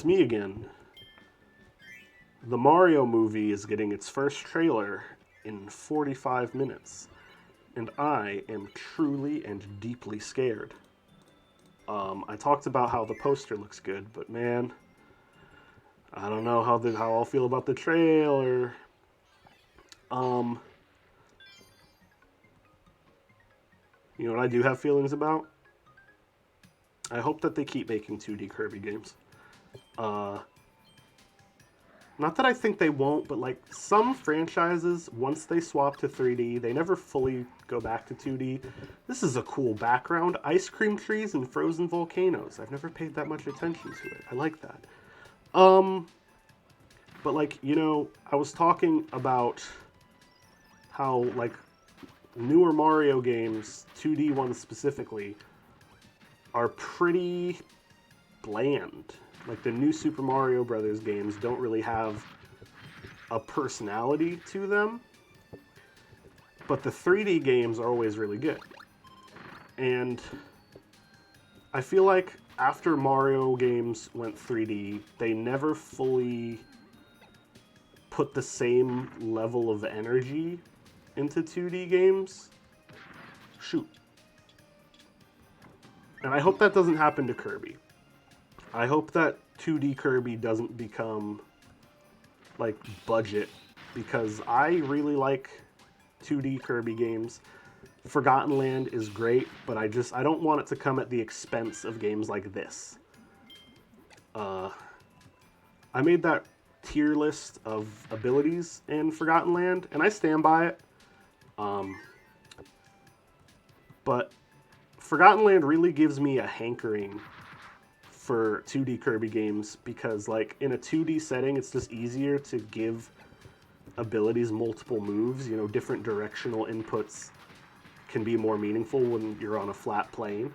it's me again. The Mario movie is getting its first trailer in 45 minutes, and I am truly and deeply scared. I talked about how the poster looks good, but man, I don't know how I'll feel about the trailer. Um, you know what I do have feelings about? I hope that they keep making 2D Kirby games. Not that I think they won't, but like some franchises, once they swap to 3D, they never fully go back to 2D. This is a cool background. Ice cream trees and frozen volcanoes. I've never paid that much attention to it. I like that. But like, you know, I was talking about how like newer Mario games, 2D ones specifically, are pretty bland. Like the new Super Mario Brothers games don't really have a personality to them, but the 3D games are always really good. And I feel like after Mario games went 3D, they never fully put the same level of energy into 2D games. Shoot. And I hope that doesn't happen to Kirby. I hope that 2D Kirby doesn't become like budget, because I really like 2D Kirby games. Forgotten Land is great, but I don't want it to come at the expense of games like this. I made that tier list of abilities in Forgotten Land, and I stand by it. But Forgotten Land really gives me a hankering for 2D Kirby games, because like in a 2D setting, it's just easier to give abilities multiple moves. You know, different directional inputs can be more meaningful when you're on a flat plane.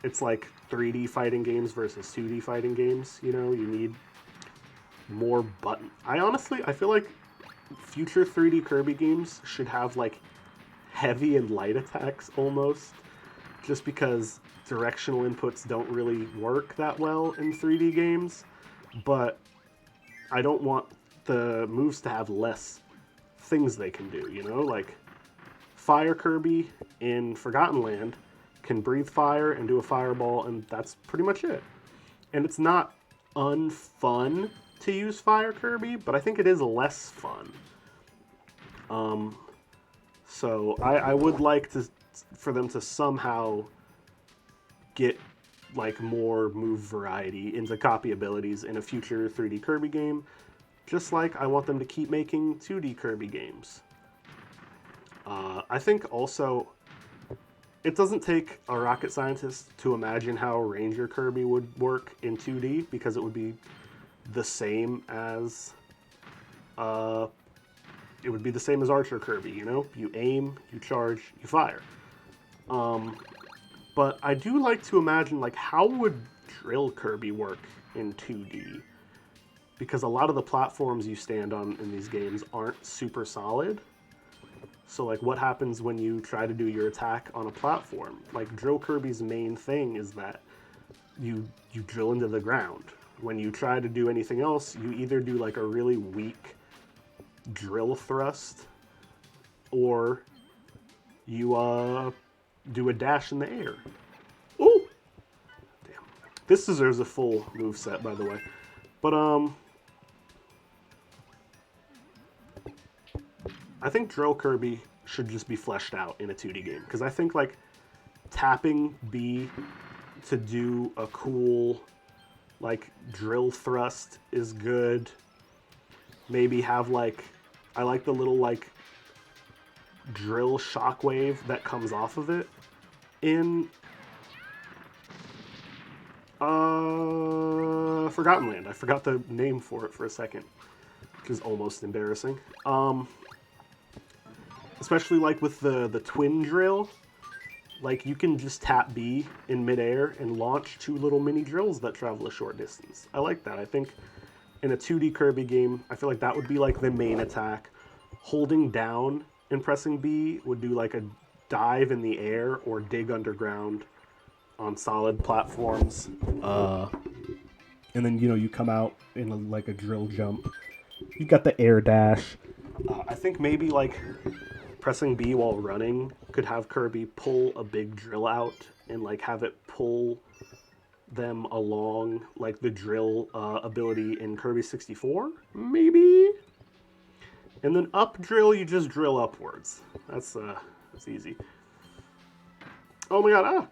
It's like 3D fighting games versus 2D fighting games. You know, you need more button. I feel like future 3D Kirby games should have like heavy and light attacks almost, just because directional inputs don't really work that well in 3D games. But I don't want the moves to have less things they can do, you know? Like Fire Kirby in Forgotten Land can breathe fire and do a fireball, and that's pretty much it. And it's not unfun to use Fire Kirby, but I think it is less fun. So I would like for them to somehow get like more move variety into copy abilities in a future 3D Kirby game, just like I want them to keep making 2D Kirby games. I think also it doesn't take a rocket scientist to imagine how Ranger Kirby would work in 2D, because it would be the same as Archer Kirby. You know, you aim, you charge, you fire. But I do like to imagine, like, how would Drill Kirby work in 2D? Because a lot of the platforms you stand on in these games aren't super solid. So, like, what happens when you try to do your attack on a platform? Like, Drill Kirby's main thing is that you drill into the ground. When you try to do anything else, you either do, like, a really weak drill thrust, or you, do a dash in the air. Ooh! Damn. This deserves a full move set, by the way. But, I think Drill Kirby should just be fleshed out in a 2D game, because I think, like, tapping B to do a cool, like, drill thrust is good. Maybe have, like, I like the little, like, drill shockwave that comes off of it in Forgotten Land. I forgot the name for it for a second, which is almost embarrassing. Especially like with the twin drill, like you can just tap B in midair and launch two little mini drills that travel a short distance. I like that. I think in a 2D Kirby game, I feel like that would be like the main attack. Holding down and pressing B would do like a dive in the air or dig underground on solid platforms. and then you come out in like a drill jump. You got the air dash. I think maybe like pressing B while running could have Kirby pull a big drill out and like have it pull them along like the drill ability in Kirby 64, maybe. And then up drill, you just drill upwards. That's easy. Oh my god! Ah.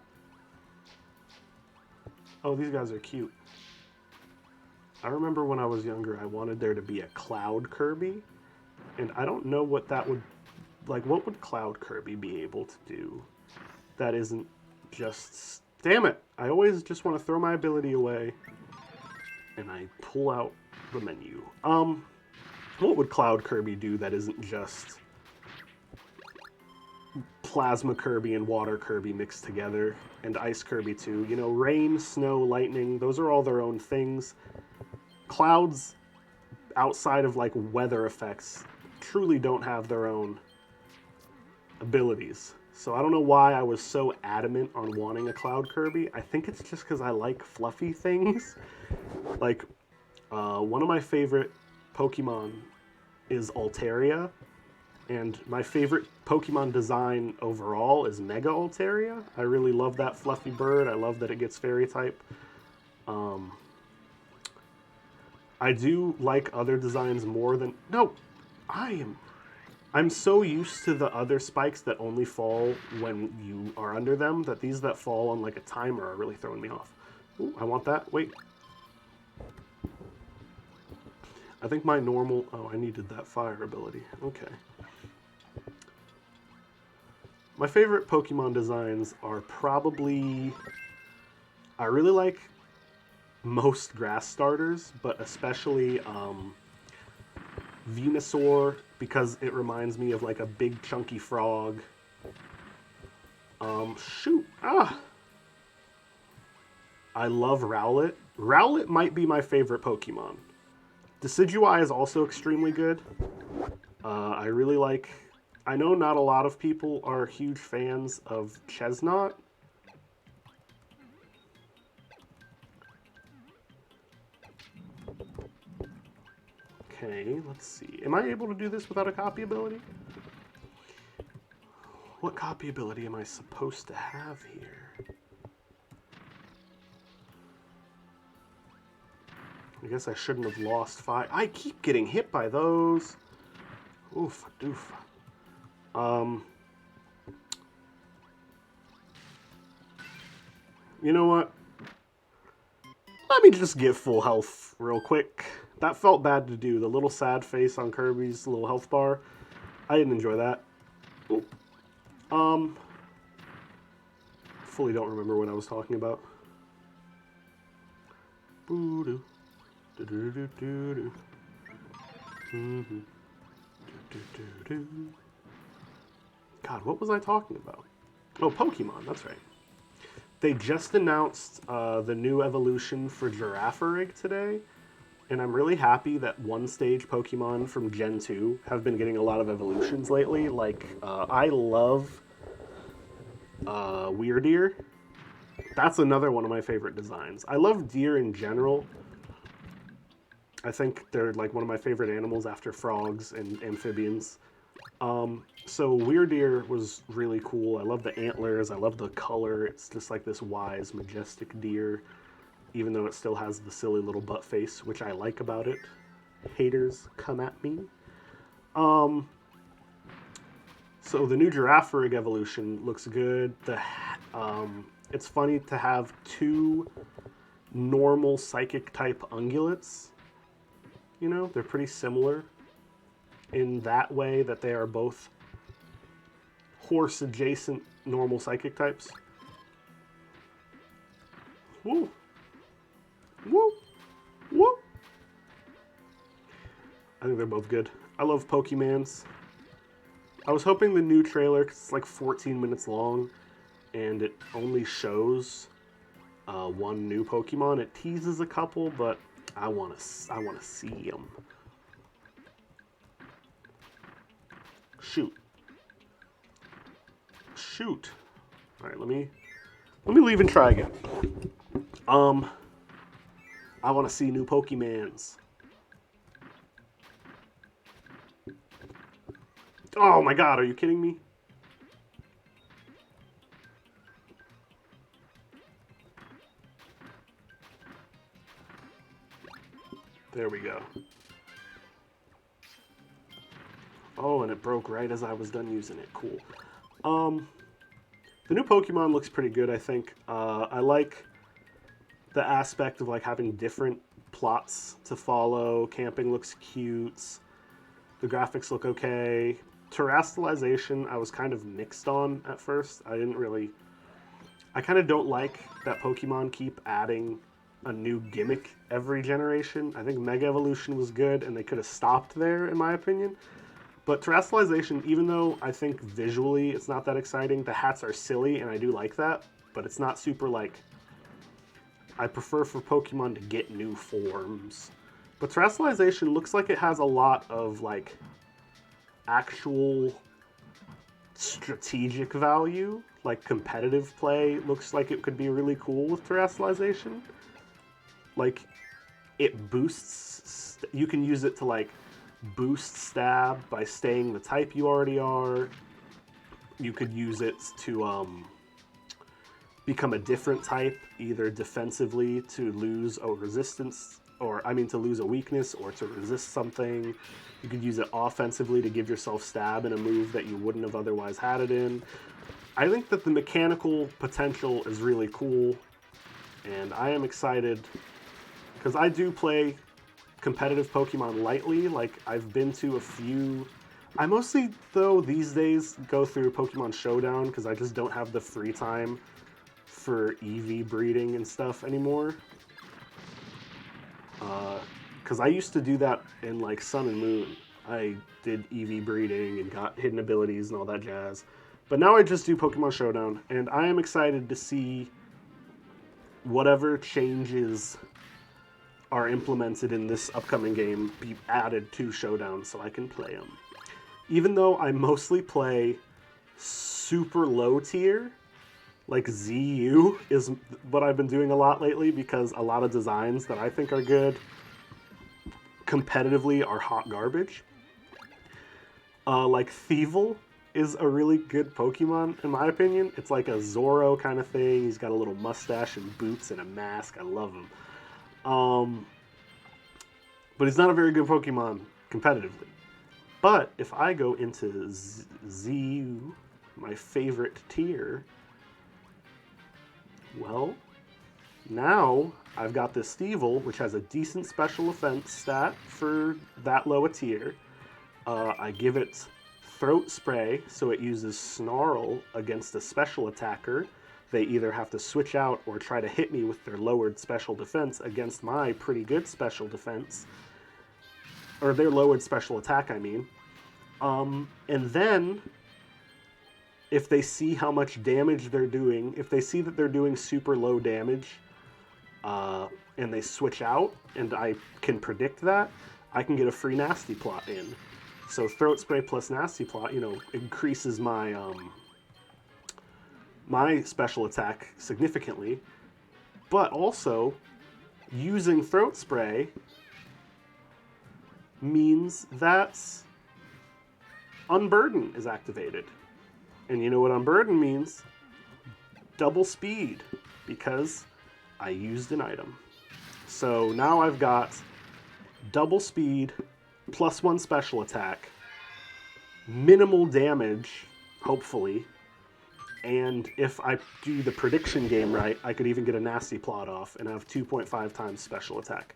Oh, these guys are cute. I remember when I was younger, I wanted there to be a Cloud Kirby, and I don't know what that would, like, what would Cloud Kirby be able to do that isn't just, damn it, I always just want to throw my ability away, and I pull out the menu. What would Cloud Kirby do that isn't just Plasma Kirby and Water Kirby mixed together, and Ice Kirby too? You know, rain, snow, lightning, those are all their own things. Clouds, outside of like weather effects, truly don't have their own abilities. So I don't know why I was so adamant on wanting a Cloud Kirby. I think it's just because I like fluffy things. Like, one of my favorite Pokemon is Altaria, and my favorite Pokemon design overall is Mega Altaria. I really love that fluffy bird. I love that it gets Fairy type. I do like other designs more than... No! I'm so used to the other spikes that only fall when you are under them that these that fall on like a timer are really throwing me off. Ooh, I want that. Wait. I think my normal... Oh, I needed that fire ability. Okay. My favorite Pokemon designs are probably... I really like most grass starters, but especially Venusaur, because it reminds me of like a big chunky frog. Shoot. Ah! I love Rowlet. Rowlet might be my favorite Pokemon. Decidueye is also extremely good. I really like... I know not a lot of people are huge fans of Chestnut. Okay, let's see. Am I able to do this without a copy ability? What copy ability am I supposed to have here? I guess I shouldn't have lost 5. I keep getting hit by those. Oof, doof. You know what? Let me just get full health real quick. That felt bad to do. The little sad face on Kirby's little health bar. I didn't enjoy that. Ooh. Fully don't remember what I was talking about. Boo-doo. Do-do-do-do-do. Mm-hmm. Do-do-do-do. God, what was I talking about? Oh, Pokemon, that's right. They just announced the new evolution for Girafarig today, and I'm really happy that one-stage Pokemon from Gen 2 have been getting a lot of evolutions lately. Like, I love Weirdeer. That's another one of my favorite designs. I love deer in general. I think they're like one of my favorite animals after frogs and amphibians. So Weirdeer was really cool. I love the antlers. I love the color. It's just like this wise, majestic deer, even though it still has the silly little butt face, which I like about it. Haters, come at me. So the new Girafarig evolution looks good. It's funny to have 2 normal psychic type ungulates. You know, they're pretty similar in that way that they are both horse adjacent normal psychic types. Woo! Woo! Woo! I think they're both good. I love Pokemans. I was hoping the new trailer, 'cause it's like 14 minutes long, and it only shows one new Pokemon. It teases a couple, but I want to see them. Shoot. Shoot. All right, let me leave and try again. I want to see new Pokemans. Oh my god, are you kidding me? There we go. Oh, and it broke right as I was done using it. Cool. The new Pokemon looks pretty good, I think. I like the aspect of like having different plots to follow. Camping looks cute. The graphics look okay. Terrestrialization, I was kind of mixed on at first. I kind of don't like that Pokemon keep adding a new gimmick every generation. I think Mega Evolution was good, and they could have stopped there, in my opinion. But Terrestrialization, even though I think visually it's not that exciting, the hats are silly, and I do like that, but it's not super, like... I prefer for Pokemon to get new forms. But Terrestrialization looks like it has a lot of, like, actual strategic value. Like, competitive play looks like it could be really cool with Terrestrialization. Like, it boosts... You can use it to, like, boost stab by staying the type you already are. You could use it to become a different type, either defensively to lose a resistance, to lose a weakness or to resist something. You could use it offensively to give yourself stab in a move that you wouldn't have otherwise had it in. I think that the mechanical potential is really cool, and I am excited because I do play competitive Pokemon lightly. Like, I've been to a few... I mostly, though, these days go through Pokemon Showdown because I just don't have the free time for EV breeding and stuff anymore. Because I used to do that in, like, Sun and Moon. I did EV breeding and got hidden abilities and all that jazz. But now I just do Pokemon Showdown, and I am excited to see whatever changes are implemented in this upcoming game be added to Showdown so I can play them. Even though I mostly play super low tier, like ZU is what I've been doing a lot lately because a lot of designs that I think are good competitively are hot garbage. Like Thievul is a really good Pokemon in my opinion. It's like a Zorro kind of thing. He's got a little mustache and boots and a mask. I love him. But he's not a very good Pokemon competitively. But if I go into ZU, my favorite tier, well, now I've got this Thievul, which has a decent special offense stat for that low a tier. I give it Throat Spray, so it uses Snarl against a special attacker. They either have to switch out or try to hit me with their lowered special defense against my pretty good special defense. Or their lowered special attack, I mean. And then, if they see how much damage they're doing, if they see that they're doing super low damage, and they switch out, and I can predict that, I can get a free Nasty Plot in. So Throat Spray plus Nasty Plot, increases my my special attack significantly. But also, using Throat Spray means that Unburden is activated. And you know what Unburden means? Double speed, because I used an item. So now I've got double speed, +1 special attack, minimal damage, hopefully, and if I do the prediction game right, I could even get a Nasty Plot off and have 2.5 times special attack.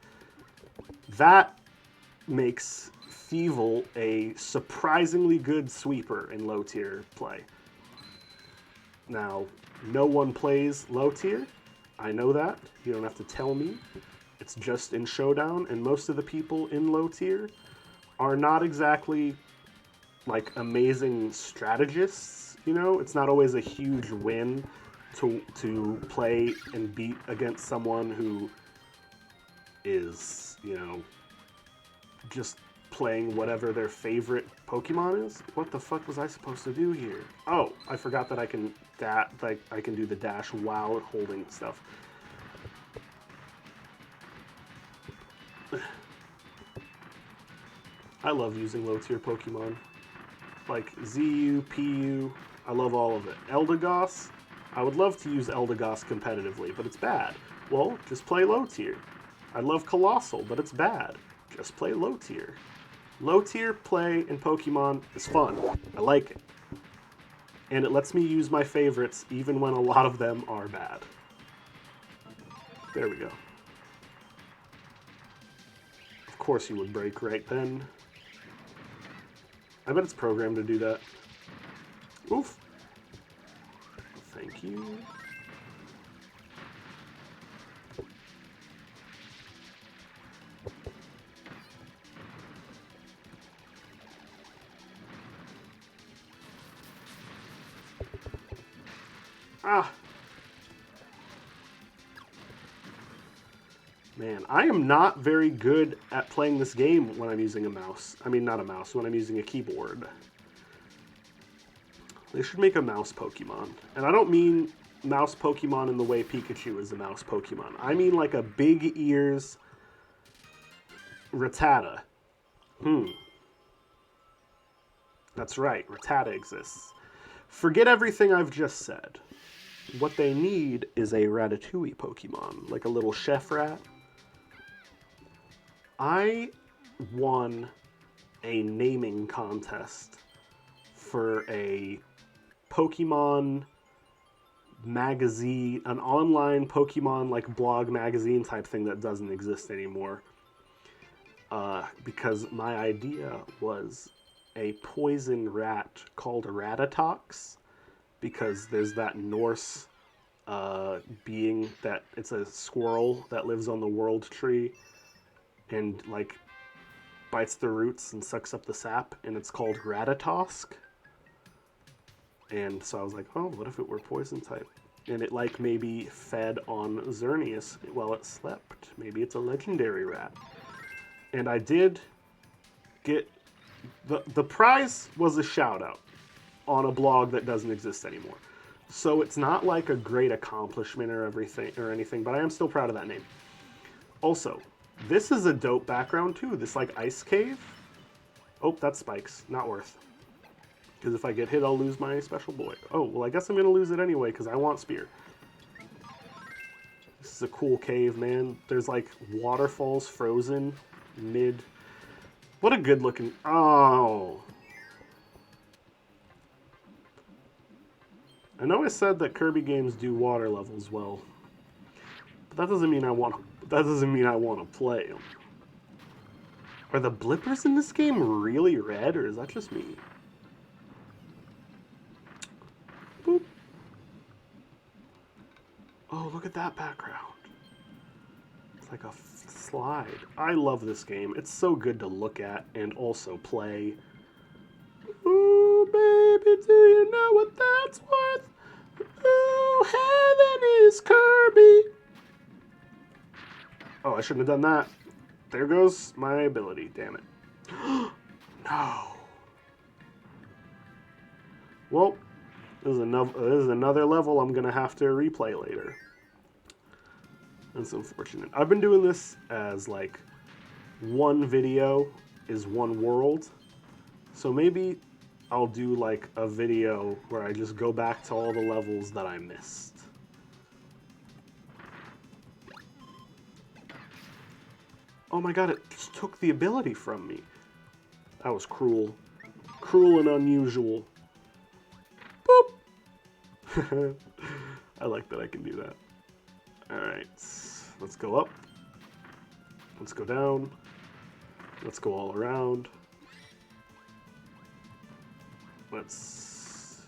That makes Thievul a surprisingly good sweeper in low tier play. Now, no one plays low tier. I know that. You don't have to tell me. It's just in Showdown, and most of the people in low tier are not exactly like amazing strategists, It's not always a huge win to play and beat against someone who is, just playing whatever their favorite Pokemon is. What the fuck was I supposed to do here? Oh, I forgot that I can I can do the dash while holding stuff. I love using low-tier Pokemon. Like ZU, PU, I love all of it. Eldegoss, I would love to use Eldegoss competitively, but it's bad. Well, just play low-tier. I love Colossal, but it's bad. Just play low-tier. Low-tier play in Pokemon is fun. I like it. And it lets me use my favorites even when a lot of them are bad. There we go. Of course you would break right then. I bet it's programmed to do that. Oof. Thank you. Ah. Man, I am not very good at playing this game when I'm using a mouse. I mean, not a mouse, when I'm using a keyboard. They should make a mouse Pokemon. And I don't mean mouse Pokemon in the way Pikachu is a mouse Pokemon. I mean like a big ears Rattata. That's right, Rattata exists. Forget everything I've just said. What they need is a Ratatouille Pokemon, like a little chef rat. I won a naming contest for a Pokemon magazine, an online Pokemon like blog magazine type thing that doesn't exist anymore. Because my idea was a poison rat called Ratatox, because there's that Norse being that it's a squirrel that lives on the world tree and like bites the roots and sucks up the sap, and it's called Ratatosk. And so I was like, oh, what if it were poison type? And it like maybe fed on Xerneas while it slept. Maybe it's a legendary rat. And I did get the prize was a shout out on a blog that doesn't exist anymore. So it's not like a great accomplishment or anything, but I am still proud of that name. Also, this is a dope background too. This like ice cave. Oh, that's spikes. Not worth. Because if I get hit, I'll lose my special boy. Oh, well, I guess I'm going to lose it anyway because I want Spear. This is a cool cave, man. There's like waterfalls frozen mid. What a good looking. Oh. I know I said that Kirby games do water levels well, but that doesn't mean I want to play them. Are the blippers in this game really red, or is that just me? Boop. Oh, look at that background. It's like a slide. I love this game. It's so good to look at and also play. Ooh, baby, do you know what that's worth? Ooh, heaven is Kirby. Oh, I shouldn't have done that. There goes my ability, damn it. No. Well, this is another level I'm going to have to replay later. That's unfortunate. I've been doing this as like one video is one world. So maybe I'll do like a video where I just go back to all the levels that I missed. Oh my god, it just took the ability from me. That was cruel. Cruel and unusual. Boop! I like that I can do that. Alright, let's go up. Let's go down. Let's go all around. Let's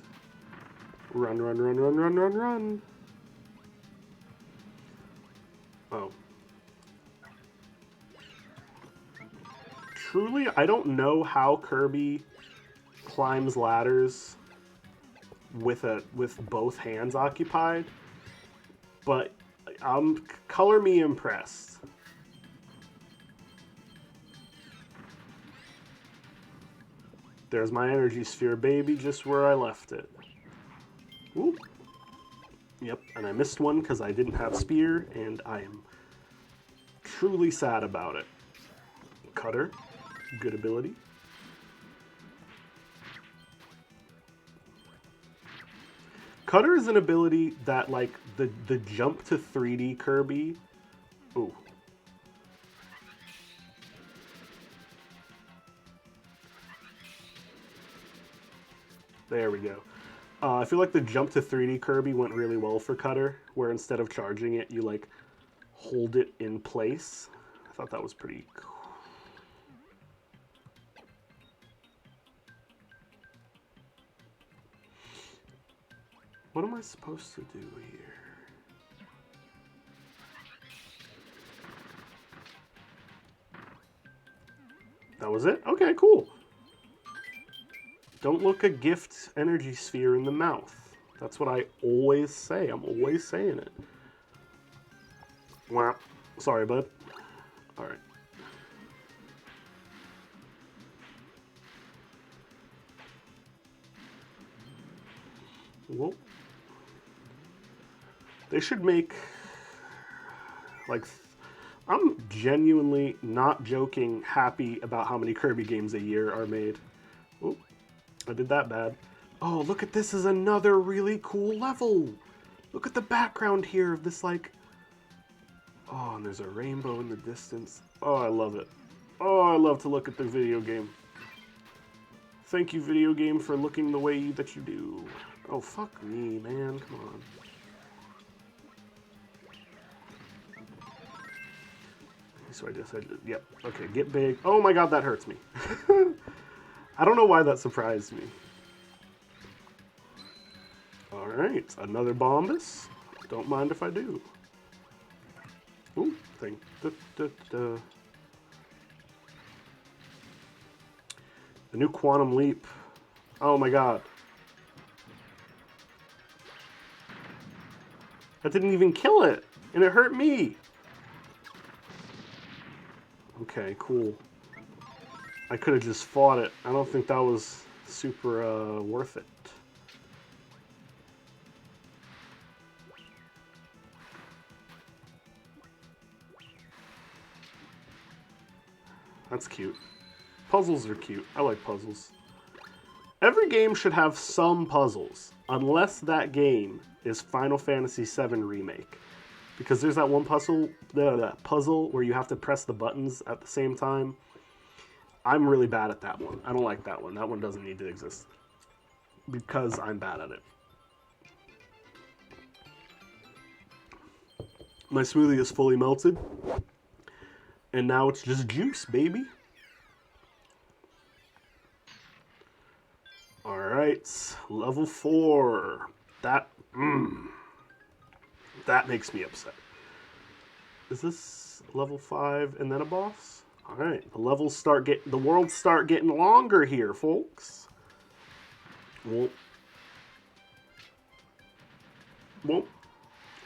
run, run, run, run, run, run, run. Oh. Truly, I don't know how Kirby climbs ladders with both hands occupied, but color me impressed. There's my energy sphere, baby, just where I left it. Ooh. Yep, and I missed one because I didn't have Spear, and I am truly sad about it. Cutter, good ability. Cutter is an ability that, like, the jump to 3D Kirby. Ooh. There we go. I feel like the jump to 3D Kirby went really well for Cutter, where instead of charging it, you, like, hold it in place. I thought that was pretty cool. What am I supposed to do here? That was it? Okay, cool. Don't look a gift energy sphere in the mouth. That's what I always say. I'm always saying it. Wow. Sorry, bud. All right. Well, they should make, like, I'm genuinely, not joking, happy about how many Kirby games a year are made. Oh, I did that bad. Oh, look at this is another really cool level. Look at the background here of this, like, oh, and there's a rainbow in the distance. Oh, I love it. Oh, I love to look at the video game. Thank you, video game, for looking the way that you do. Oh, fuck me, man. Come on. So I decided, yep, okay, get big. Oh my god, that hurts me. I don't know why that surprised me. Alright, another Bombus. Don't mind if I do. Ooh, thing. The new Quantum Leap. Oh my god. That didn't even kill it, and it hurt me. Okay, cool. I could have just fought it. I don't think that was super worth it. That's cute. Puzzles are cute. I like puzzles. Every game should have some puzzles, unless that game is Final Fantasy VII Remake. Because there's that one puzzle where you have to press the buttons at the same time. I'm really bad at that one. I don't like that one. That one doesn't need to exist. Because I'm bad at it. My smoothie is fully melted. And now it's just juice, baby. Alright, level 4. That makes me upset. Is this level 5 and then a boss? Alright, the worlds start getting longer here, folks. Whoop. Whoop.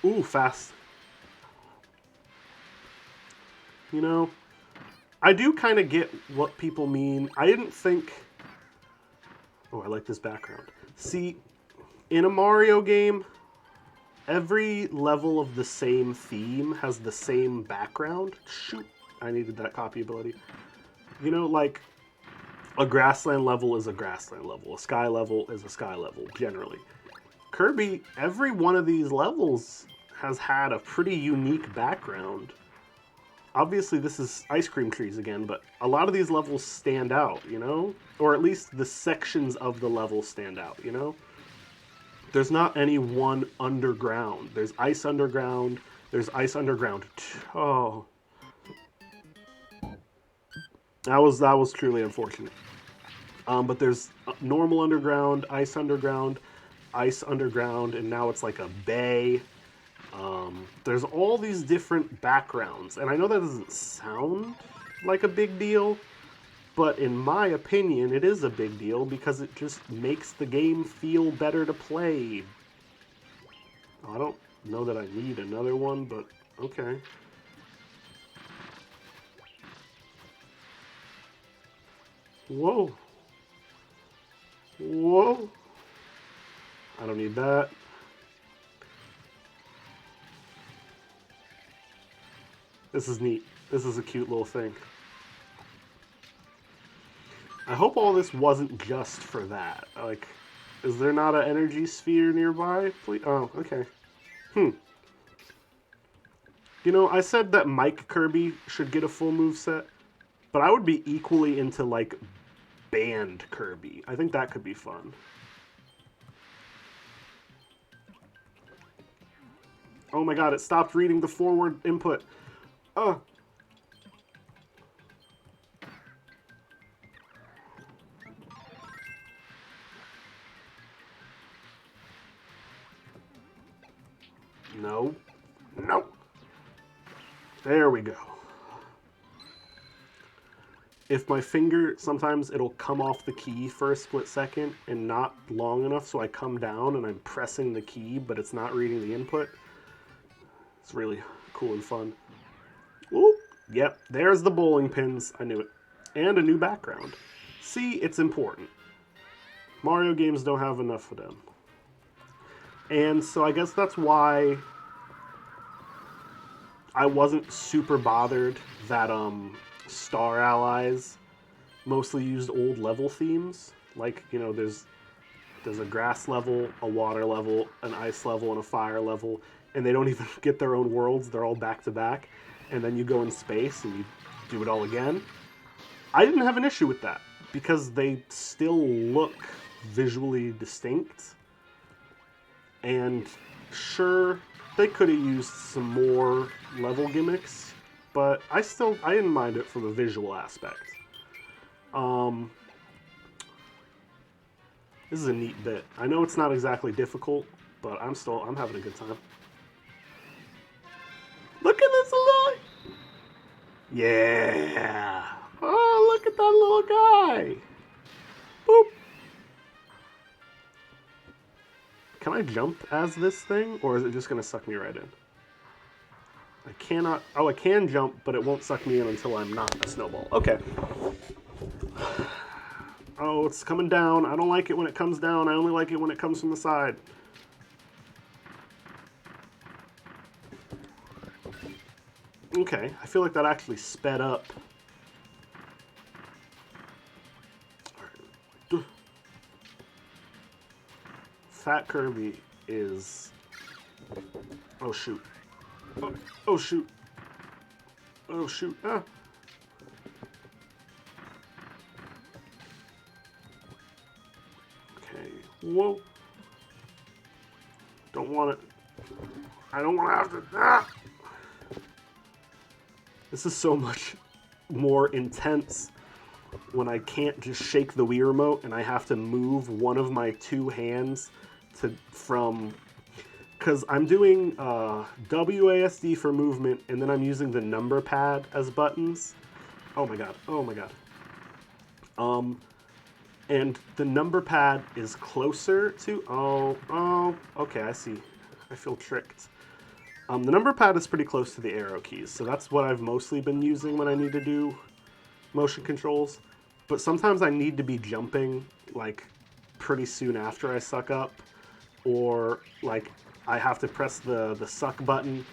Ooh, fast. You know, I do kind of get what people mean. I didn't think... Oh, I like this background. See, in a Mario game, every level of the same theme has the same background. Shoot, I needed that copy ability. You know, like, a grassland level is a grassland level. A sky level is a sky level, generally. Kirby, every one of these levels has had a pretty unique background. Obviously, this is ice cream trees again, but a lot of these levels stand out, you know? Or at least the sections of the level stand out, you know? There's not any one underground. There's ice underground. There's ice underground. Oh. That was truly unfortunate. But there's normal underground, ice underground, and now it's like a bay. There's all these different backgrounds, and I know that doesn't sound like a big deal, but in my opinion, it is a big deal because it just makes the game feel better to play. I don't know that I need another one, but okay. Whoa. Whoa. I don't need that. This is neat. This is a cute little thing. I hope all this wasn't just for that. Like, is there not an energy sphere nearby? Please? Oh, okay. You know, I said that Mike Kirby should get a full move set, but I would be equally into, like, Band Kirby. I think that could be fun. Oh my god, it stopped reading the forward input. Oh. No. No. There we go. If my finger, sometimes it'll come off the key for a split second and not long enough, so I come down and I'm pressing the key, but it's not reading the input. It's really cool and fun. Ooh, yep, there's the bowling pins. I knew it. And a new background. See, it's important. Mario games don't have enough of them. And so I guess that's why I wasn't super bothered that Star Allies mostly used old level themes. Like, you know, there's a grass level, a water level, an ice level, and a fire level, and they don't even get their own worlds. They're all back to back. And then you go in space and you do it all again. I didn't have an issue with that because they still look visually distinct. And sure, they could have used some more level gimmicks, but I didn't mind it from a visual aspect. This is a neat bit. I know it's not exactly difficult, but I'm having a good time. Look at this little... Yeah! Oh, look at that little guy! Boop! Can I jump as this thing, or is it just going to suck me right in? I cannot... Oh, I can jump, but it won't suck me in until I'm not a snowball. Okay. Oh, it's coming down. I don't like it when it comes down. I only like it when it comes from the side. Okay, I feel like that actually sped up. Fat Kirby is... Oh, shoot. Oh, shoot. Oh, shoot. Ah. Okay. Whoa. Don't want it. I don't want to have to... Ah! This is so much more intense when I can't just shake the Wii remote and I have to move one of my two hands from... Because I'm doing WASD for movement, and then I'm using the number pad as buttons. Oh my god, oh my god. And the number pad is closer to... Oh, okay, I see. I feel tricked. The number pad is pretty close to the arrow keys, so that's what I've mostly been using when I need to do motion controls. But sometimes I need to be jumping, like, pretty soon after I suck up, or, like, I have to press the suck button,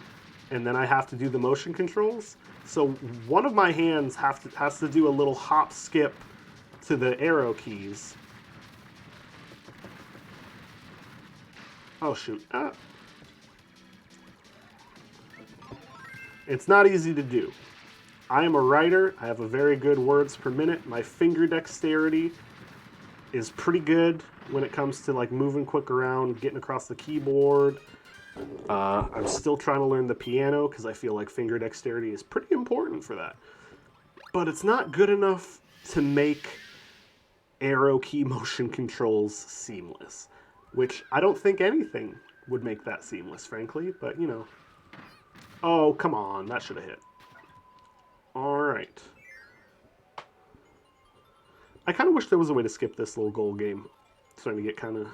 and then I have to do the motion controls. So one of my hands has to do a little hop skip to the arrow keys. Oh, shoot. Ah. It's not easy to do. I am a writer. I have a very good words per minute. My finger dexterity is pretty good when it comes to like moving quick around, getting across the keyboard. I'm still trying to learn the piano because I feel like finger dexterity is pretty important for that. But it's not good enough to make arrow key motion controls seamless, which I don't think anything would make that seamless, frankly, but you know. Oh, come on, that should have hit. All right. I kind of wish there was a way to skip this little goal game. It's starting to get kind of,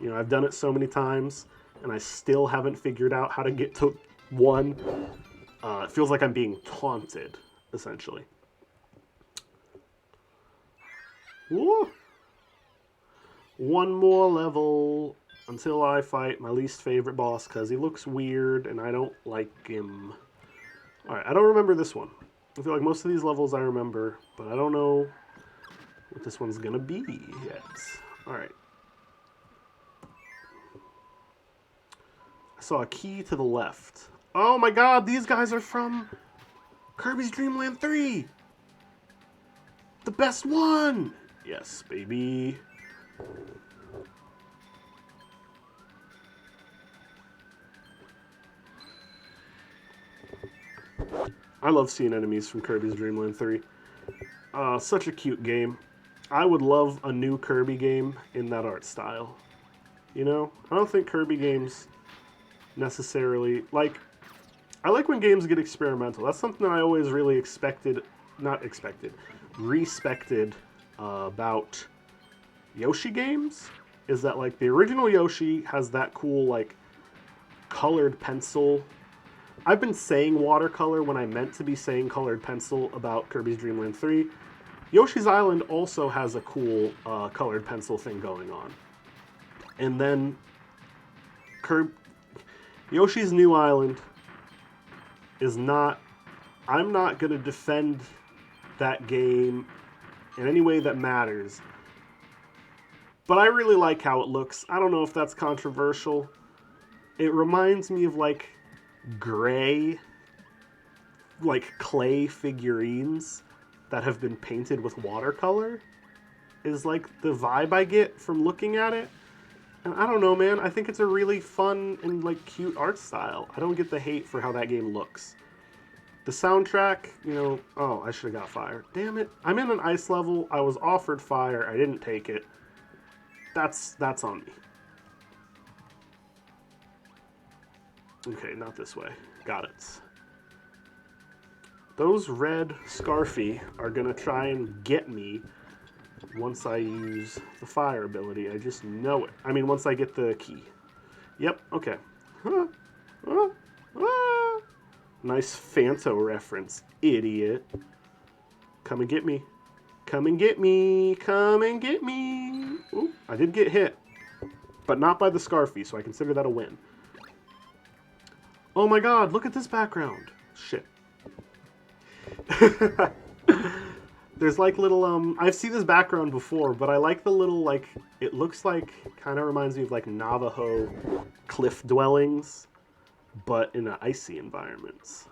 you know, I've done it so many times, and I still haven't figured out how to get to one. It feels like I'm being taunted, essentially. Whoa. One more level until I fight my least favorite boss, because he looks weird, and I don't like him. All right, I don't remember this one. I feel like most of these levels I remember, but I don't know what this one's gonna be yet. Alright. I saw a key to the left. Oh my god, these guys are from Kirby's Dreamland 3! The best one! Yes, baby. I love seeing enemies from Kirby's Dreamland 3. Such a cute game. I would love a new Kirby game in that art style. You know? I don't think Kirby games necessarily... Like, I like when games get experimental. That's something that I always really respected about Yoshi games. Is that, like, the original Yoshi has that cool, like, colored pencil. I've been saying watercolor when I meant to be saying colored pencil about Kirby's Dreamland 3. Yoshi's Island also has a cool colored pencil thing going on. And then Yoshi's New Island is not... I'm not going to defend that game in any way that matters. But I really like how it looks. I don't know if that's controversial. It reminds me of, like, gray, like, clay figurines that have been painted with watercolor is, like, the vibe I get from looking at it. And I don't know, man. I think it's a really fun and, like, cute art style. I don't get the hate for how that game looks. The soundtrack, you know... Oh, I should have got fire. Damn it. I'm in an ice level. I was offered fire. I didn't take it. That's on me. Okay, not this way. Got it. Those red Scarfy are gonna try and get me once I use the fire ability. I just know it. I mean, once I get the key. Yep, okay. Nice Fanto reference, idiot. Come and get me. Come and get me. Come and get me. Ooh, I did get hit, but not by the Scarfy, so I consider that a win. Oh my god, look at this background. Shit. There's like little, I've seen this background before, but I like the little, like, it looks like, kind of reminds me of, like, Navajo cliff dwellings, but in an icy environments.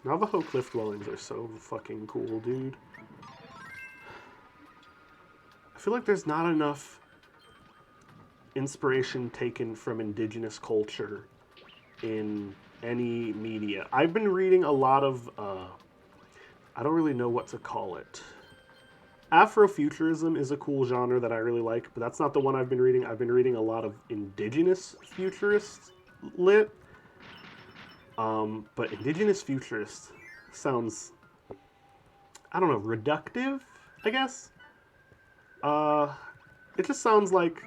Navajo cliff dwellings are so fucking cool, dude. I feel like there's not enough inspiration taken from indigenous culture in any media. I've been reading a lot of, I don't really know what to call it. Afrofuturism is a cool genre that I really like, but that's not the one I've been reading. I've been reading a lot of indigenous futurist lit. But indigenous futurist sounds, I don't know, reductive, I guess? It just sounds like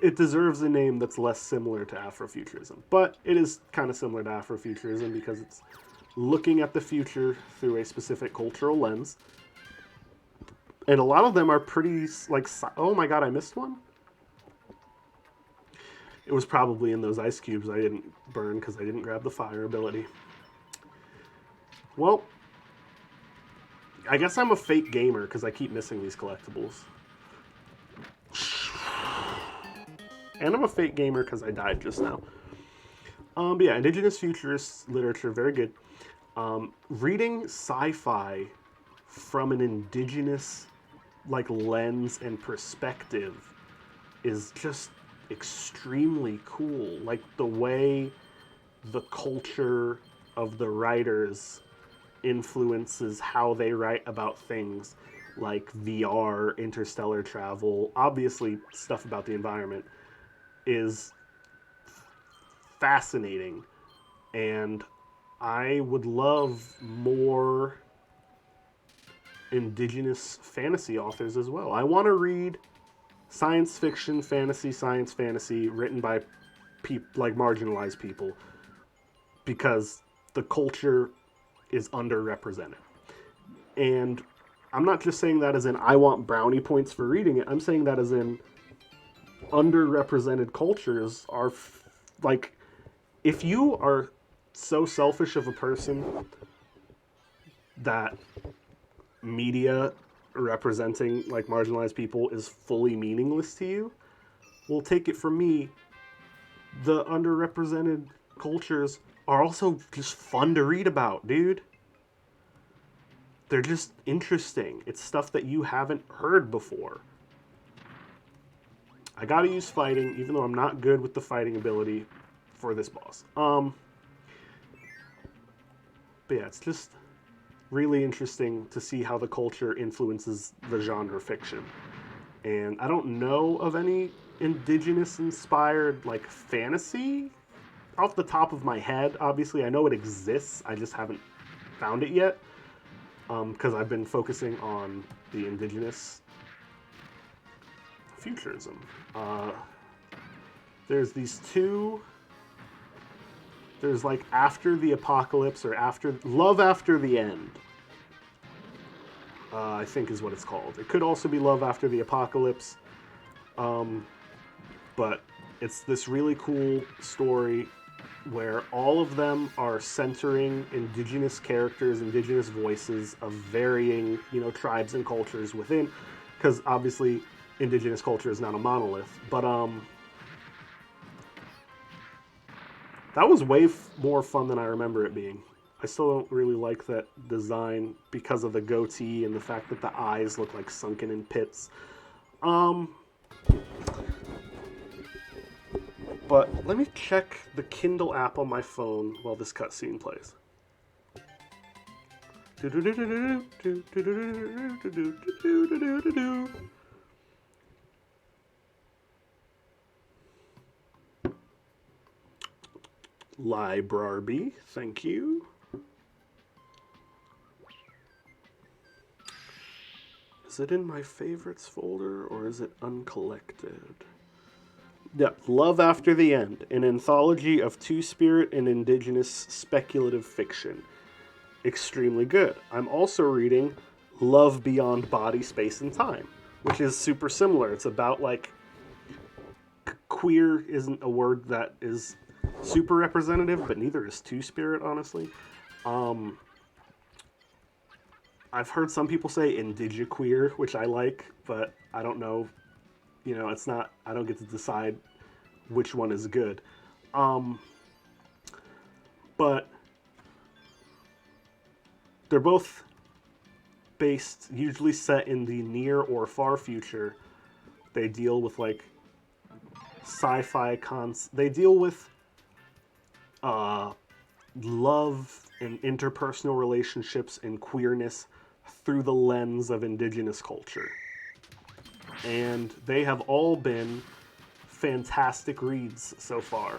it deserves a name that's less similar to Afrofuturism. But it is kind of similar to Afrofuturism because it's looking at the future through a specific cultural lens. And a lot of them are pretty, like, oh my god, I missed one? It was probably in those ice cubes I didn't burn because I didn't grab the fire ability. Well, I guess I'm a fake gamer because I keep missing these collectibles. And I'm a fake gamer because I died just now. But yeah, indigenous futurist literature, very good. Reading sci-fi from an indigenous, like, lens and perspective is just extremely cool. Like, the way the culture of the writers influences how they write about things like VR, interstellar travel, obviously stuff about the environment, is fascinating. And I would love more indigenous fantasy authors as well. I want to read science fiction, fantasy, science fantasy written by like marginalized people because the culture is underrepresented. And I'm not just saying that as in I want brownie points for reading it. I'm saying that as in underrepresented cultures are like, if you are so selfish of a person that media representing like marginalized people is fully meaningless to you, well, take it from me, the underrepresented cultures are also just fun to read about, dude. They're just interesting. It's stuff that you haven't heard before. I gotta use fighting, even though I'm not good with the fighting ability for this boss. But yeah, it's just really interesting to see how the culture influences the genre fiction. And I don't know of any indigenous-inspired, like, fantasy off the top of my head. Obviously, I know it exists. I just haven't found it yet. Because I've been focusing on the indigenous futurism. There's these two. There's like After the Apocalypse or Love After the End. I think is what it's called. It could also be Love After the Apocalypse. But it's this really cool story where all of them are centering indigenous characters, indigenous voices of varying, tribes and cultures within, because obviously indigenous culture is not a monolith. But that was way more fun than I remember it being. I still don't really like that design because of the goatee and the fact that the eyes look like sunken in pits. But let me check the Kindle app on my phone while this cutscene plays. Library, thank you. Is it in my favorites folder or is it uncollected? Yeah, Love After the End, an anthology of Two-Spirit and indigenous speculative fiction. Extremely good. I'm also reading Love Beyond Body, Space, and Time, which is super similar. It's about, like, queer isn't a word that is super representative, but neither is Two-Spirit, honestly. I've heard some people say indigiqueer, which I like, but I don't know. It's not, I don't get to decide which one is good. But they're both based, usually set in the near or far future. They deal with, like, sci-fi they deal with love and interpersonal relationships and queerness through the lens of indigenous culture. And they have all been fantastic reads so far.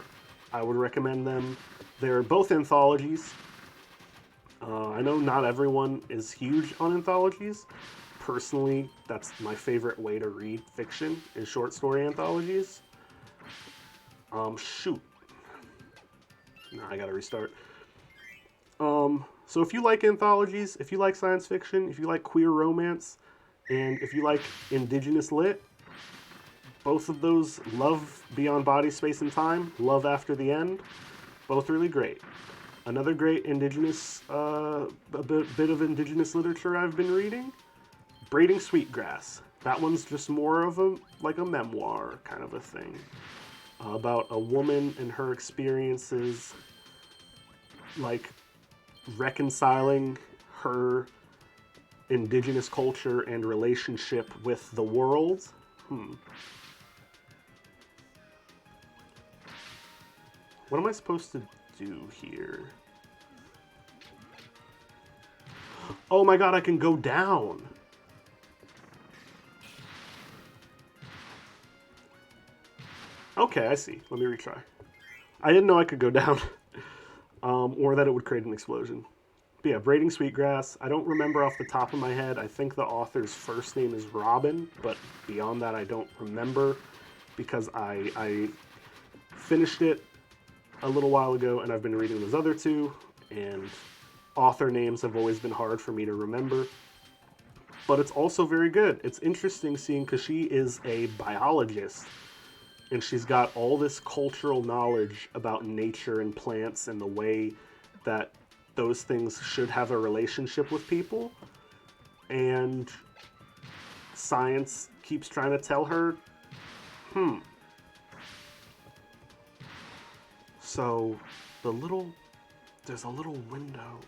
I would recommend them. They're both anthologies. I know not everyone is huge on anthologies. Personally, that's my favorite way to read fiction, is short story anthologies. Shoot. Nah, I gotta restart. So if you like anthologies, if you like science fiction, if you like queer romance, and if you like indigenous lit, both of those, Love Beyond Body, Space, and Time, Love After the End, both really great. Another great indigenous, a bit of indigenous literature I've been reading, Braiding Sweetgrass. That one's just more of a memoir kind of a thing. About a woman and her experiences, like reconciling her indigenous culture and relationship with the world. What am I supposed to do here? Oh my god, I can go down. Okay, I see. Let me retry. I didn't know I could go down. Or that it would create an explosion. But yeah, Braiding Sweetgrass. I don't remember off the top of my head. I think the author's first name is Robin, but beyond that I don't remember because I finished it a little while ago and I've been reading those other two, and author names have always been hard for me to remember. But it's also very good. It's interesting seeing, because she is a biologist, and she's got all this cultural knowledge about nature and plants and the way that those things should have a relationship with people. and science keeps trying to tell her, So, there's a little window.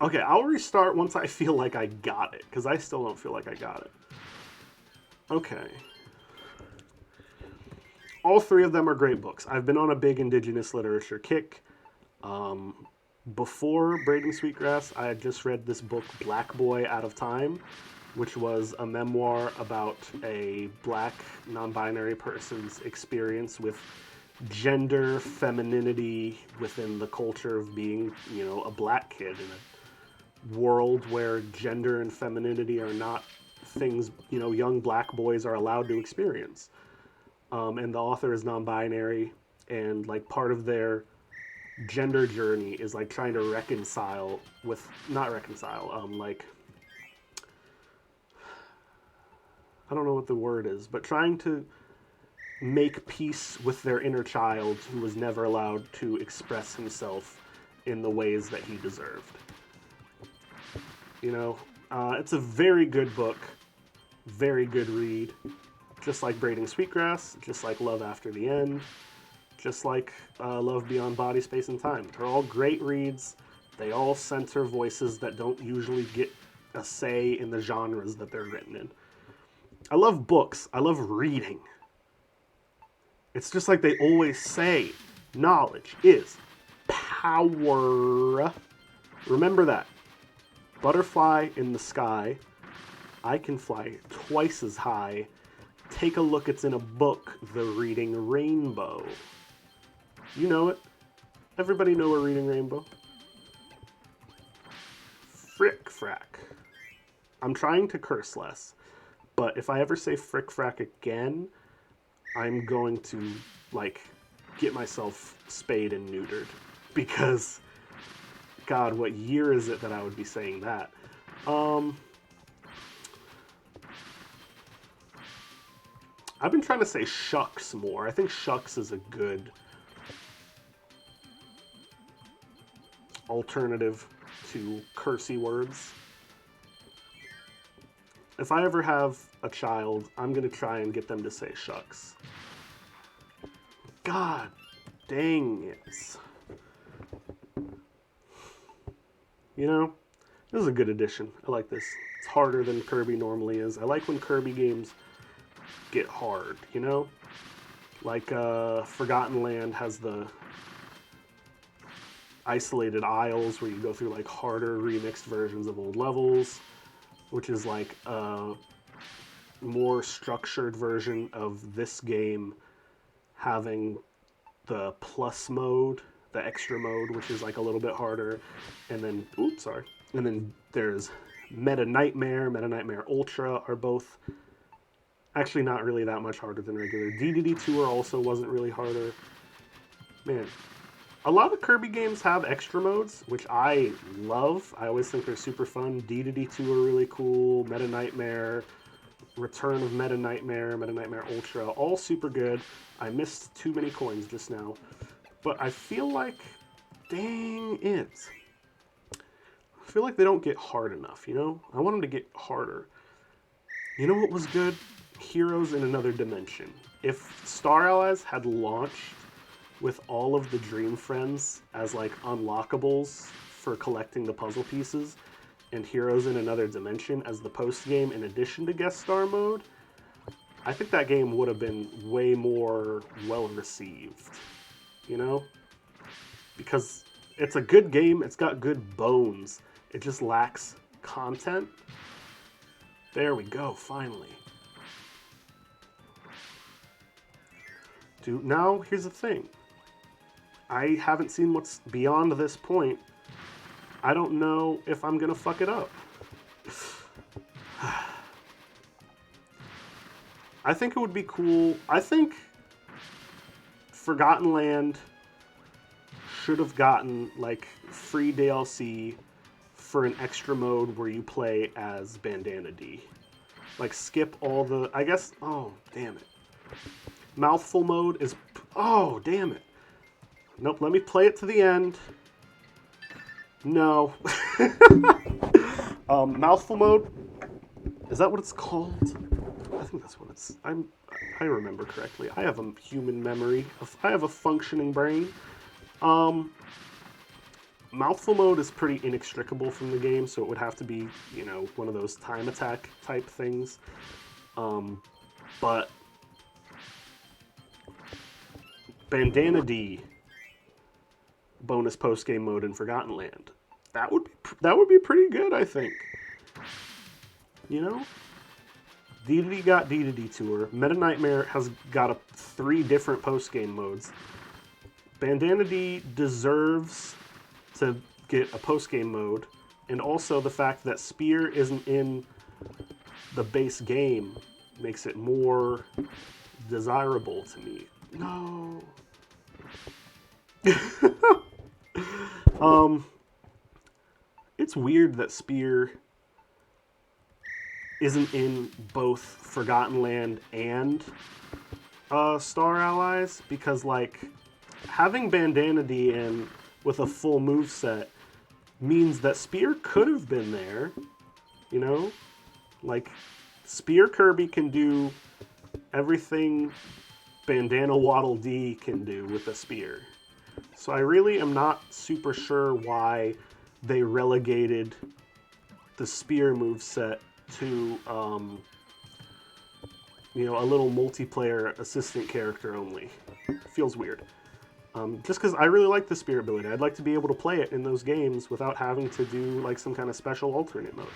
Okay, I'll restart once I feel like I got it, because I still don't feel like I got it. Okay. All three of them are great books. I've been on a big indigenous literature kick. Before Braiding Sweetgrass, I had just read this book, Black Boy Out of Time, which was a memoir about a black non-binary person's experience with gender, femininity within the culture of being, a black kid in a world where gender and femininity are not things, young black boys are allowed to experience. And the author is non-binary, and like part of their gender journey is like trying to reconcile with, not reconcile, like, I don't know what the word is, but trying to make peace with their inner child who was never allowed to express himself in the ways that he deserved. It's a very good book, very good read. Just like Braiding Sweetgrass, just like Love After the End, just like Love Beyond Body, Space, and Time. They're all great reads. They all center voices that don't usually get a say in the genres that they're written in. I love books. I love reading. It's just like they always say, knowledge is power. Remember that. Butterfly in the sky. I can fly twice as high. Take a look, it's in a book, The Reading Rainbow. You know it. Everybody know a Reading Rainbow. Frick frack. I'm trying to curse less, but if I ever say frick frack again, I'm going to, get myself spayed and neutered. Because, God, what year is it that I would be saying that? I've been trying to say shucks more. I think shucks is a good alternative to cursey words. If I ever have a child, I'm going to try and get them to say shucks. God dang it. This is a good addition. I like this. It's harder than Kirby normally is. I like when Kirby games get hard, Like Forgotten Land has the isolated isles where you go through like harder remixed versions of old levels, which is like a more structured version of this game having the plus mode, the extra mode, which is like a little bit harder, and then and then there's Meta Nightmare Ultra are both actually not really that much harder than regular. DDD Tour also wasn't really harder. Man, a lot of Kirby games have extra modes, which I love. I always think they're super fun. DDD Tour really cool. Meta Nightmare, Return of Meta Nightmare Ultra, all super good. I missed too many coins just now. But I feel like, dang it. I feel like they don't get hard enough, I want them to get harder. You know what was good? Heroes in Another Dimension. If Star Allies had launched with all of the Dream Friends as like unlockables for collecting the puzzle pieces, and Heroes in Another Dimension as the post game in addition to guest star mode, I think that game would have been way more well received, Because it's a good game, it's got good bones, it just lacks content. There we go, finally. Dude, now here's the thing. I haven't seen what's beyond this point. I don't know if I'm gonna fuck it up. I think it would be cool. I think Forgotten Land should have gotten like free DLC for an extra mode where you play as Bandana D. Like skip all the, I guess, oh, damn it. Mouthful mode is... Oh, damn it. Nope, let me play it to the end. No. Mouthful mode, is that what it's called? I think that's what it's... I remember correctly. I have a human memory. I have a functioning brain. Mouthful mode is pretty inextricable from the game, so it would have to be, you know, one of those time attack type things. But Bandana D bonus post-game mode in Forgotten Land. That would be pretty good, I think. You know? Dedede got Dedede Tour. Meta Nightmare has got 3 different post-game modes. Bandana D deserves to get a post-game mode, and also the fact that Spear isn't in the base game makes it more desirable to me. No. It's weird that Spear isn't in both Forgotten Land and Star Allies, because, like, having Bandana D in with a full moveset means that Spear could have been there, you know? Like, Spear Kirby can do everything Bandana Waddle D can do with a Spear. So I really am not super sure why they relegated the Spear moveset to, you know, a little multiplayer assistant character only. Feels weird. Just because I really like the Spear ability. I'd like to be able to play it in those games without having to do, like, some kind of special alternate mode.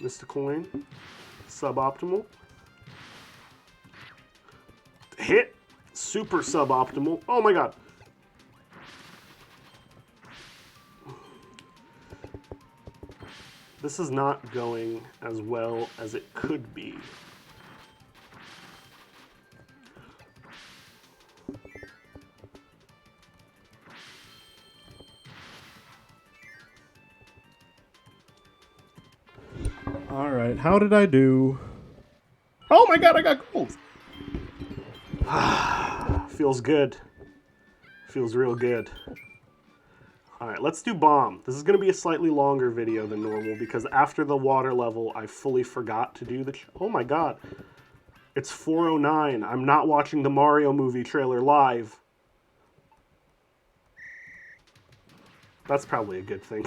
Mr. Coin, suboptimal. Hit, super suboptimal. Oh my god. This is not going as well as it could be. All right, how did I do? Oh my god, I got gold. Feels good. Feels real good. All right, let's do bomb. This is going to be a slightly longer video than normal because after the water level, I fully forgot to do the... Oh my god. It's 4:09. I'm not watching the Mario movie trailer live. That's probably a good thing.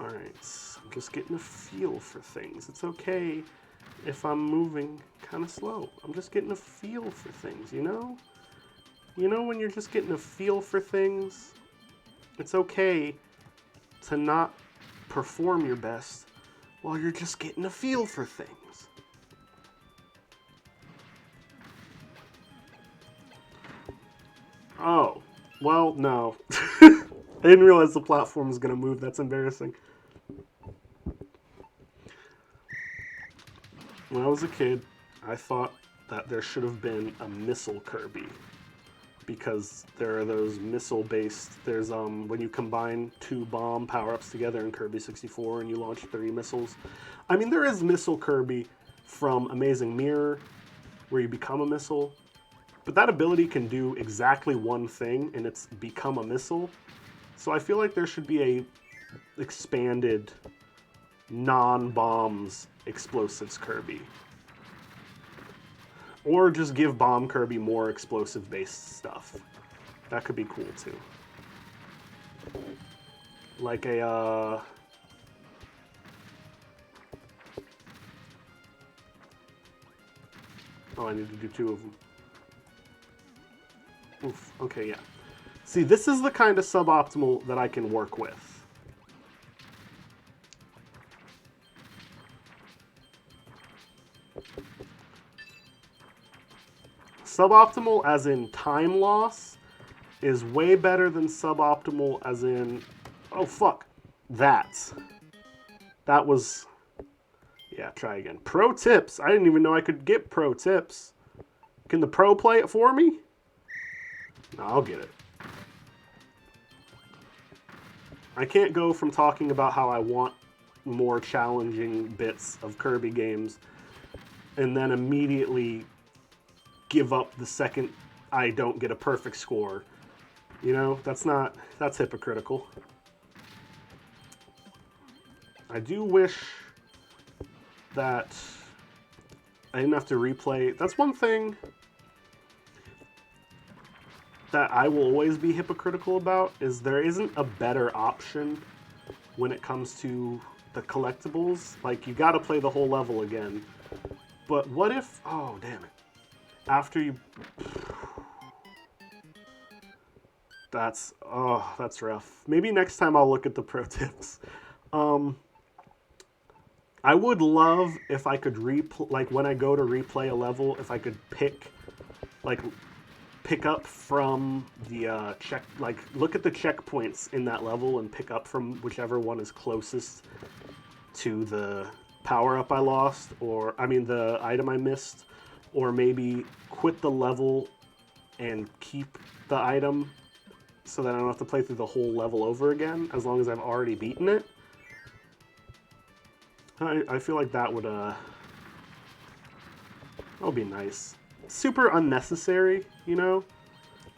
Alright, so I'm just getting a feel for things. It's okay if I'm moving kind of slow. I'm just getting a feel for things, you know? You know when you're just getting a feel for things? It's okay to not perform your best while you're just getting a feel for things. Oh, well, no. I didn't realize the platform was going to move. That's embarrassing. When I was a kid, I thought that there should have been a missile Kirby. Because there are those missile-based... There's, when you combine 2 bomb power-ups together in Kirby 64 and you launch 3 missiles. I mean, there is Missile Kirby from Amazing Mirror, where you become a missile. But that ability can do exactly one thing, and it's become a missile. So I feel like there should be a expanded non-bombs explosives Kirby. Or just give Bomb Kirby more explosive-based stuff. That could be cool, too. Like a, Oh, I need to do 2 of them. Oof, okay, yeah. See, this is the kind of suboptimal that I can work with. suboptimal as in time loss is way better than suboptimal as in, oh fuck, that was, yeah, try again. Pro tips. I didn't even know I could get pro tips. Can the pro play it for me? No, I'll get it. I can't go from talking about how I want more challenging bits of Kirby games and then immediately give up the second I don't get a perfect score. You know, that's hypocritical. I do wish that I didn't have to replay. That's one thing that I will always be hypocritical about, is there isn't a better option when it comes to the collectibles. Like, you gotta play the whole level again. But what if, oh damn it, after you, that's rough. Maybe next time I'll look at the pro tips. I would love if I could like when I go to replay a level, if I could pick up from the look at the checkpoints in that level and pick up from whichever one is closest to the power-up I lost, or I mean the item I missed, or maybe quit the level and keep the item so that I don't have to play through the whole level over again as long as I've already beaten it. I feel like that would be nice. Super unnecessary, you know.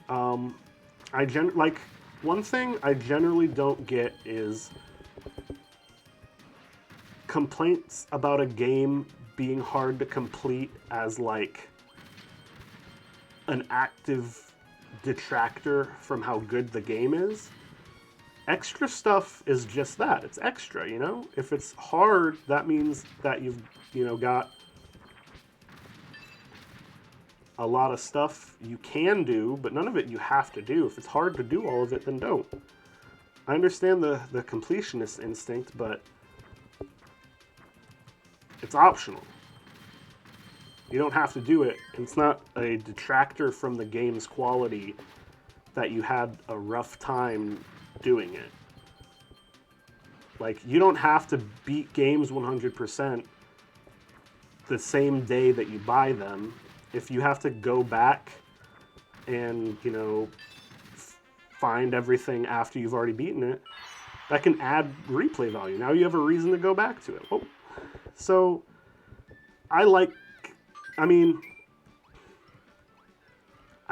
One thing I generally don't get is complaints about a game being hard to complete as like an active detractor from how good the game is. Extra stuff is just that. It's extra, you know? If it's hard, that means that you've, got a lot of stuff you can do, but none of it you have to do. If it's hard to do all of it, then don't. I understand the completionist instinct, but it's optional. You don't have to do it. It's not a detractor from the game's quality that you had a rough time doing it. Like, you don't have to beat games 100% the same day that you buy them. If you have to go back and, find everything after you've already beaten it, that can add replay value. Now you have a reason to go back to it. Oh. So, I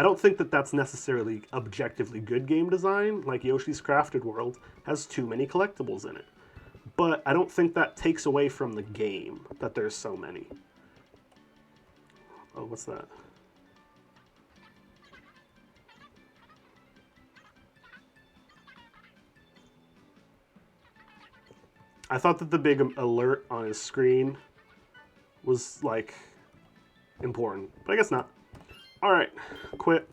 don't think that that's necessarily objectively good game design. Like, Yoshi's Crafted World has too many collectibles in it. But I don't think that takes away from the game that there's so many. Oh, what's that? I thought that the big alert on his screen was, like, important. But I guess not. Alright. Quit.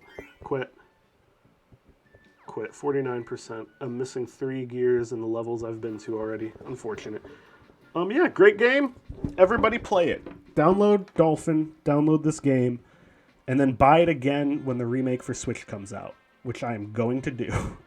49%. I'm missing 3 gears in the levels I've been to already. Unfortunate. Yeah, great game. Everybody play it. Download Dolphin, download this game, and then buy it again when the remake for Switch comes out, which I am going to do.